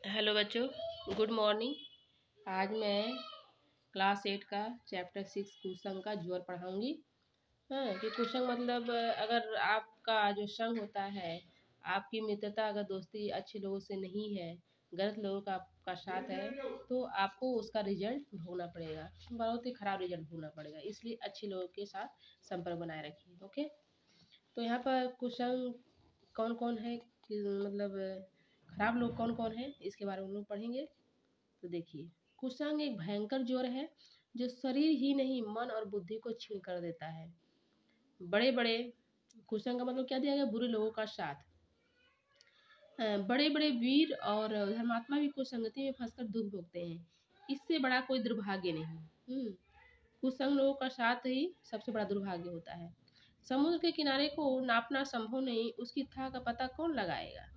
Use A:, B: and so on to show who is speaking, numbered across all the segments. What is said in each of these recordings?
A: Hello बच्चों, good morning. आज मैं क्लास 8 का चैप्टर 6 कुसंग का ज्वर पढ़ाऊंगी। हाँ, कि कुसंग मतलब अगर आपका जो संग होता है, आपकी मित्रता अगर दोस्ती अच्छे लोगों से नहीं है, गलत लोगों का आपका साथ है, तो आपको उसका रिजल्ट भोगना पड़ेगा, बहुत ही खराब रिजल्ट भोगना पड़ेगा। इसलिए अच्छे लोगों के साथ संपर्क बनाए रखिए। ओके, तो यहाँ पर कुसंग कौन कौन है मतलब खराब लोग कौन कौन है, इसके बारे में हम लोग पढ़ेंगे। तो देखिए, कुसंग एक भयंकर ज्वर है जो शरीर ही नहीं मन और बुद्धि को छीन कर देता है। बड़े बड़े कुसंग का मतलब क्या दिया गया? बुरे लोगों का साथ। बड़े बड़े वीर और धर्मात्मा भी कुसंगति में फंसकर दुख भोगते हैं। इससे बड़ा कोई दुर्भाग्य नहीं। कुसंग लोगों का साथ ही सबसे बड़ा दुर्भाग्य होता है। समुद्र के किनारे को नापना संभव नहीं, उसकी थाह का पता कौन लगाएगा?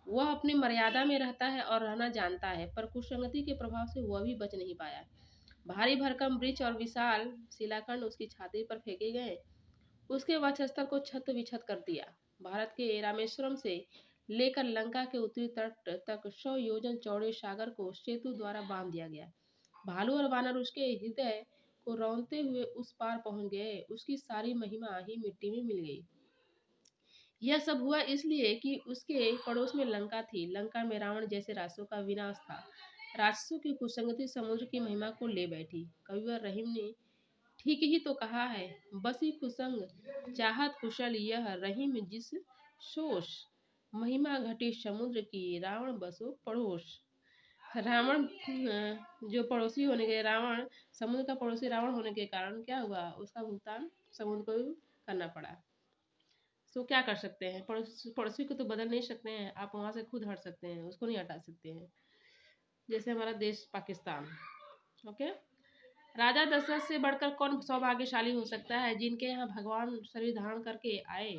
A: वह अपनी मर्यादा में रहता है और रहना जानता है, पर कुसंगति के प्रभाव से वह भी बच नहीं पाया। भारी भरकम वृक्ष और विशाल शिलाखंड उसकी छाती पर फेंके गए, उसके वक्षस्थल को छत विछत कर दिया। भारत के रामेश्वरम से लेकर लंका के उत्तरी तट तक 100 योजन चौड़े सागर को सेतु द्वारा बांध दिया गया। भालू और वानर उसके हृदय को रौंदते हुए उस पार पहुंच गए। उसकी सारी महिमा ही मिट्टी में मिल गई। यह सब हुआ इसलिए कि उसके पड़ोस में लंका थी। लंका में रावण जैसे राक्षसों का विनाश था। राक्षसों की कुसंगति समुद्र की महिमा को ले बैठी। कविवर रहीम ने ठीक ही तो कहा है, बसी कुसंग चाहत कुशल यह रहीम जिस शोष, महिमा घटी समुद्र की रावण बसो पड़ोस। रावण जो पड़ोसी होने के रावण समुद्र का पड़ोसी रावण होने के कारण क्या हुआ? उसका भुगतान समुद्र को करना पड़ा। तो क्या कर सकते हैं? पड़ोसी को तो बदल नहीं सकते हैं, आप वहाँ से खुद हट सकते हैं, उसको नहीं हटा सकते हैं। जैसे हमारा देश पाकिस्तान। ओके, राजा दशरथ से बढ़कर कौन सौभाग्यशाली हो सकता है? जिनके यहाँ भगवान शरीर धारण करके आए,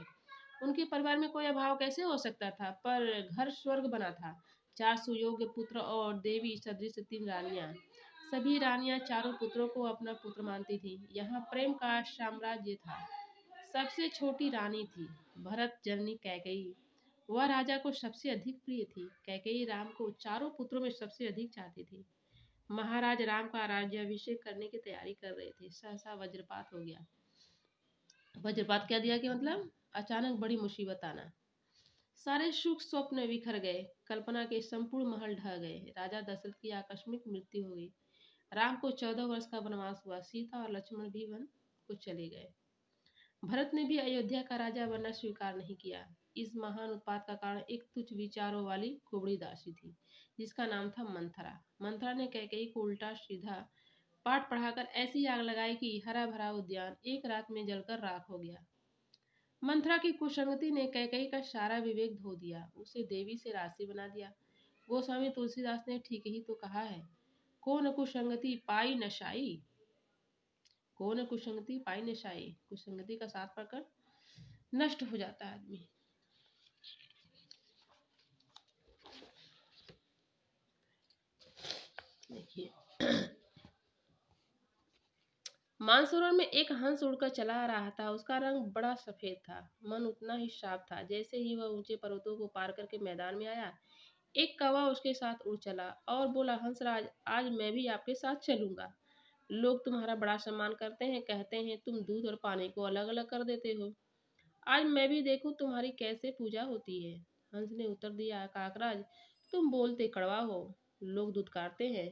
A: उनके परिवार में कोई अभाव कैसे हो सकता था? पर घर स्वर्ग बना था। 4 सुयोग्य पुत्र और देवी सदृश 3 रानियां। सभी रानियां चारों पुत्रों को अपना पुत्र मानती थी। यहाँ प्रेम का साम्राज्य था। सबसे छोटी रानी थी भरत जननी कैकेयी। वह राजा को सबसे अधिक प्रिय थी। कैकेयी राम को चारों पुत्रों में सबसे अधिक चाहती थी। महाराज राम का राज्याभिषेक करने की तैयारी कर रहे थे। सहसा वज्रपात हो गया। वज्रपात क्या दिया कि मतलब अचानक बड़ी मुसीबत आना। सारे सुख स्वप्न बिखर गए। कल्पना के संपूर्ण महल ढह गए। राजा दशरथ की आकस्मिक मृत्यु हो गई। राम को 14 वर्ष का वनवास हुआ। सीता और लक्ष्मण भी वन को चले गए। भरत ने भी अयोध्या का राजा बनना स्वीकार नहीं किया। इस महान उत्पात का कारण एक तुच्छ विचारों वाली कुबड़ी दासी थी, जिसका नाम था मंथरा। मंथरा ने कैकेयी को उल्टा सीधा पाठ पढ़ाकर ऐसी आग लगाई कि हरा भरा उद्यान एक रात में जलकर राख हो गया। मंथरा की कुसंगति ने कैकेयी का सारा विवेक धो दिया, उसे देवी से राशि बना दिया। गोस्वामी तुलसीदास ने ठीक ही तो कहा है, कौन कुसंगति पाई नशाई, कौन कुसंगति पाई नशाई। कुसंगति का साथ पढ़कर नष्ट हो जाता है आदमी। देखिए, मानसरोवर में एक हंस उड़कर चला आ रहा था। उसका रंग बड़ा सफेद था, मन उतना ही साफ था। जैसे ही वह ऊंचे पर्वतों को पार करके मैदान में आया, एक कौवा उसके साथ उड़ चला और बोला, हंसराज, आज मैं भी आपके साथ चलूंगा। लोग तुम्हारा बड़ा सम्मान करते हैं, कहते हैं तुम दूध और पानी को अलग अलग कर देते हो। आज मैं भी देखूं तुम्हारी कैसे पूजा होती है। हंस ने उत्तर दिया, काकराज, तुम बोलते कड़वा हो, लोग दुत्कारते हैं,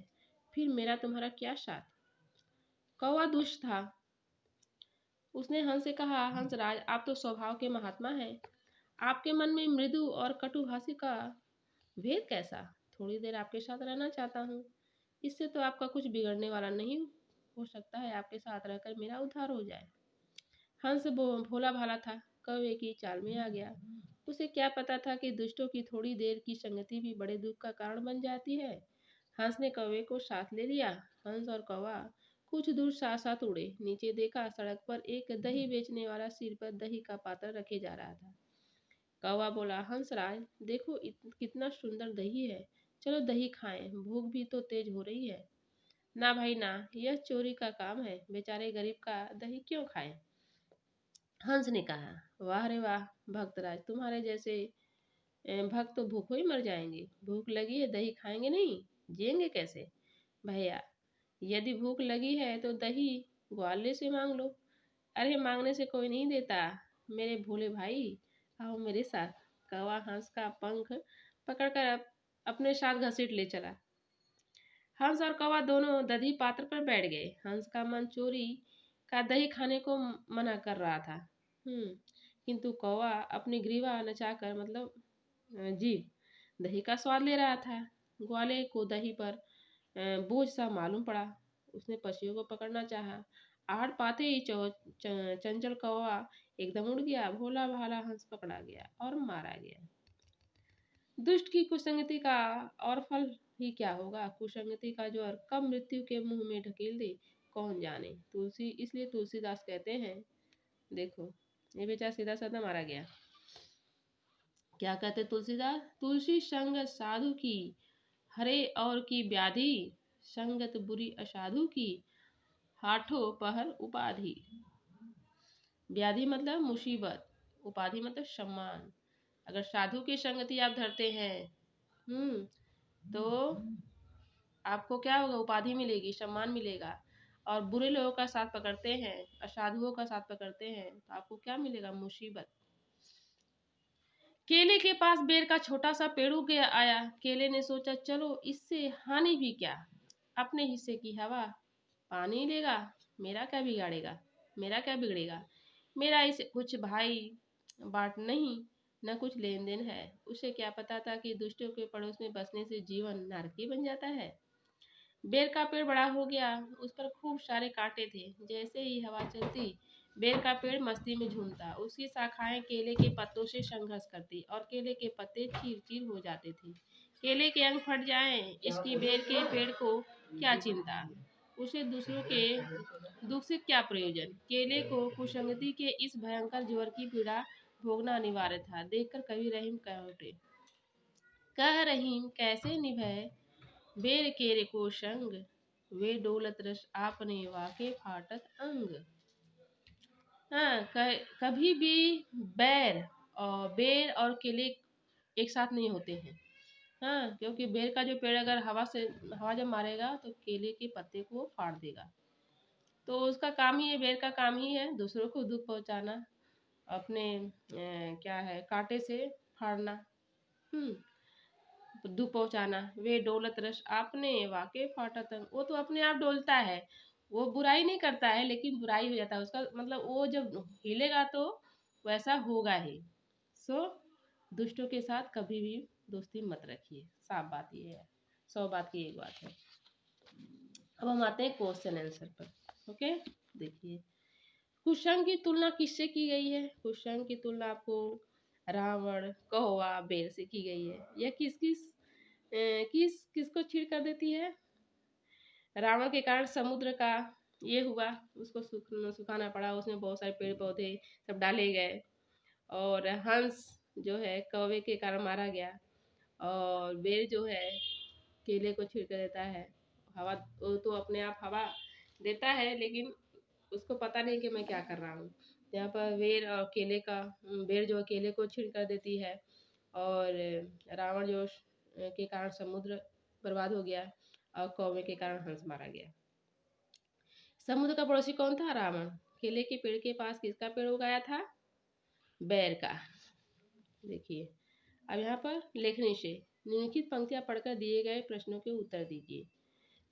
A: फिर मेरा तुम्हारा क्या साथ। कौवा दुष्ट था। उसने हंस से कहा, हंसराज, आप तो स्वभाव के महात्मा हैं, आपके मन में मृदु और कटुभाषी का भेद कैसा? थोड़ी देर आपके साथ रहना चाहता हूँ, इससे तो आपका कुछ बिगड़ने वाला नहीं, हो सकता है आपके साथ रहकर मेरा उद्धार हो जाए। हंस भोला भाला था, कौवे की चाल में आ गया। उसे क्या पता था कि दुष्टों की थोड़ी देर की संगति भी बड़े दुख का कारण बन जाती है। हंस ने कौवे को साथ ले लिया। हंस और कौवा कुछ दूर साथ साथ उड़े। नीचे देखा, सड़क पर एक दही बेचने वाला सिर पर दही का पात्र रखे जा रहा था। कौवा बोला, हंसराज, देखो कितना सुंदर दही है, चलो दही खाएं, भूख भी तो तेज हो रही है। ना भाई ना, यह चोरी का काम है, बेचारे गरीब का दही क्यों खाएं। हंस ने कहा, वाह रे वाह भक्तराज, तुम्हारे जैसे भक्त तो भूखों ही मर जाएंगे। भूख लगी है दही खाएंगे नहीं, जिएंगे कैसे भैया? यदि भूख लगी है तो दही ग्वाले से मांग लो। अरे मांगने से कोई नहीं देता मेरे भोले भाई, आओ मेरे साथ। कौवा हंस का पंख पकड़कर अपने साथ घसीट ले चला। हंस और कौवा दोनों दही पात्र पर बैठ गए। हंस का मन चोरी का दही खाने को मना कर रहा था, किंतु कौवा अपनी ग्रीवा नचाकर मतलब जीभ दही का स्वाद ले रहा था। ग्वाले को दही पर बोझ सा मालूम पड़ा। उसने पक्षियों को पकड़ना चाहा। आहट पाते ही चंचल कौवा एकदम उड़ गया। भोला भाला हंस पकड़ा गया और मारा गया। दुष्ट की कुसंगति का और फल ही क्या होगा? कुसंगति का ज्वर कब मृत्यु के मुंह में ढकेल दे कौन जाने। तुलसी इसलिए तुलसीदास कहते हैं, देखो ये बेचारा सीधा साधा मारा गया। क्या कहते तुलसीदास? तुलसी संग साधु की हरे और की व्याधि, संगत बुरी असाधु की हाथों पहर उपाधि। व्याधि मतलब मुसीबत, उपाधि मतलब सम्मान। अगर साधु की संगति आप धरते हैं तो आपको क्या होगा? उपाधि मिलेगी, सम्मान मिलेगा। और बुरे लोगों का साथ पकड़ते हैं, असाधुओं का साथ पकड़ते हैं तो आपको क्या मिलेगा? मुसीबत। केले के पास बेर का छोटा सा पेड़ उग आया। केले ने सोचा चलो इससे हानि भी क्या, अपने हिस्से की हवा पानी लेगा, मेरा क्या बिगाड़ेगा, मेरा क्या बिगड़ेगा। मेरा इसे कुछ भाई बाट नहीं, न कुछ लेन देन है। उसे क्या पता था कि दुष्टों के पड़ोस में बसने से जीवन नरकी बन जाता है। बेर का पेड़ बड़ा हो गया, उस पर खूब सारे कांटे थे। जैसे ही हवा चलती बेर का पेड़ मस्ती में झूमता। उसकी शाखाएं केले के पत्तों से संघर्ष करती और केले के पत्ते चीर चीर हो जाते थे। केले के अंग फट जाएं, इसकी बेर के पेड़ को क्या चिंता, उसे दूसरों के दुख से क्या प्रयोजन। केले को कुसंगति के इस भयंकर ज्वर की पीड़ा भोगना अनिवार्य था। देखकर कवि रहीम कह उठे, कह रहीम कैसे निभय बेर केरे को संग, वे डोलत रस आपने वाके फाटत अंग। हाँ, कभी भी बेर और केले एक साथ नहीं होते हैं। हाँ, क्योंकि बेर का जो पेड़ अगर हवा जब मारेगा तो केले के पत्ते को फाड़ देगा। तो उसका काम ही है, बेर का काम ही है दूसरों को दुख पहुंचाना, अपने क्या है कांटे से फाड़ना, दुख पहुंचाना। वे डोलत रस आपने वाके फाटा तंग, वो तो अपने आप डोलता है, वो बुराई नहीं करता है लेकिन बुराई हो जाता है उसका, मतलब वो जब हिलेगा तो वैसा होगा ही। सो दुष्टों के साथ कभी भी दोस्ती मत रखिए, साफ बात ये है, 100 बात की एक बात है। अब हम आते हैं क्वेश्चन आंसर पर। ओके, देखिए कुसंग की तुलना किससे की गई है? कुसंग की तुलना आपको रावण, कौवा, बेर से की गई है। यह किसको छीड़ कर देती है? रावण के कारण समुद्र का ये हुआ, उसको सुखाना पड़ा, उसमें बहुत सारे पेड़ पौधे सब डाले गए। और हंस जो है कौवे के कारण मारा गया। और बेर जो है केले को छीड़ कर देता है। हवा वो तो अपने आप हवा देता है लेकिन उसको पता नहीं कि मैं क्या कर रहा हूँ। यहाँ पर बेर जो केले को छीड़ कर देती है और रावण जो के कारण समुद्र बर्बाद हो गया और कौवे के कारण हंस मारा गया। समुद्र का पड़ोसी कौन था? रावण। केले के पेड़ के पास किसका पेड़ उगाया था? बेर का। देखिए अब यहाँ पर लेखनी से निम्नलिखित पंक्तियां पढ़कर दिए गए प्रश्नों के उत्तर दीजिए।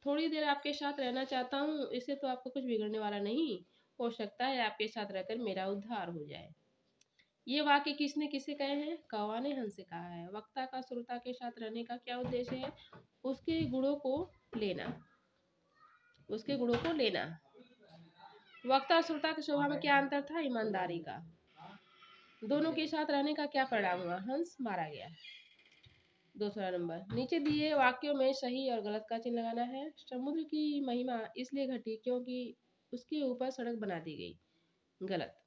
A: थोड़ी देर आपके साथ रहना चाहता हूँ, इससे तो आपको कुछ बिगड़ने वाला नहीं, हो सकता है आपके साथ रहकर मेरा उद्धार हो जाए। ये वाक्य किसने किसे कहे हैं? कौवा ने हंस से कहा है। वक्ता का श्रोता के साथ रहने का क्या उद्देश्य है? उसके गुणों को लेना, उसके गुणों को लेना। वक्ता और श्रोता के स्वभाव में क्या अंतर था? ईमानदारी का। दोनों के साथ रहने का क्या परिणाम हुआ? हंस मारा गया। दूसरा नंबर, नीचे दिए वाक्यों में सही और गलत का चिन्ह लगाना है। समुद्र की महिमा इसलिए घटी क्योंकि उसके ऊपर सड़क बना दी गई। गलत।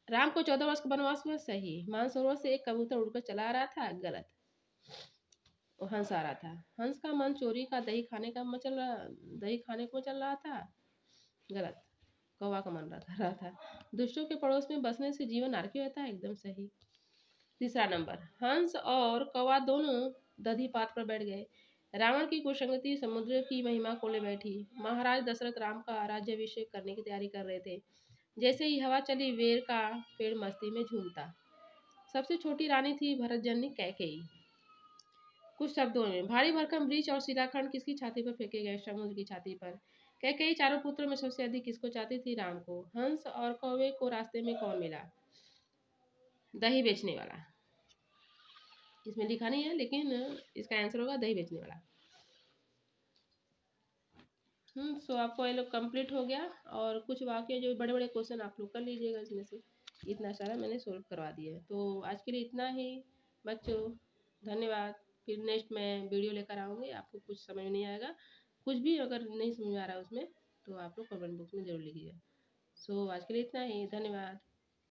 A: राम को 14 वर्ष का वनवास हुआ। सही। मानसरोवर से एक कबूतर उड़कर चला आ रहा था। गलत। हंस आ रहा था। हंस का मन चोरी का दही खाने को चल रहा था। गलत। कौवा का मन रहा था। दुष्टों के पड़ोस में बसने से जीवन नरकी होता है। एकदम सही। तीसरा नंबर, हंस और कौवा दोनों दधी पात पर बैठ गए। रावण की कुसंगति समुद्र की महिमा को ले बैठी। महाराज दशरथ राम का राज्याभिषेक करने की तैयारी कर रहे थे। जैसे ही हवा चली, वेर का पेड़ मस्ती में झूमता। सबसे छोटी रानी थी भरतजननी कैकेयी। कुछ शब्दों में, भारी भरकम वृक्ष और शिलाखंड किसकी छाती पर फेंके गए? समुद्र की छाती पर। कैकेयी चारों पुत्रों में सबसे अधिक किसको चाहती थी? राम को। हंस और कौवे को रास्ते में कौन मिला? दही बेचने वाला। इसमें लिखा नहीं है, लेकिन इसका आंसर होगा दही बेचने वाला। सो आपको ये लोग कंप्लीट हो गया। और कुछ वाक्य जो बड़े बड़े क्वेश्चन आप लोग कर लीजिएगा इसमें से। इतना सारा मैंने सोल्व करवा दिया है। तो आज के लिए इतना ही बच्चों, धन्यवाद। फिर नेक्स्ट मैं वीडियो लेकर आऊँगी। आपको कुछ समझ नहीं आएगा, कुछ भी अगर नहीं समझ में आ रहा उसमें, तो आप लोग कमेंट बॉक्स में ज़रूर लिखिएगा। सो आज के लिए इतना ही, धन्यवाद।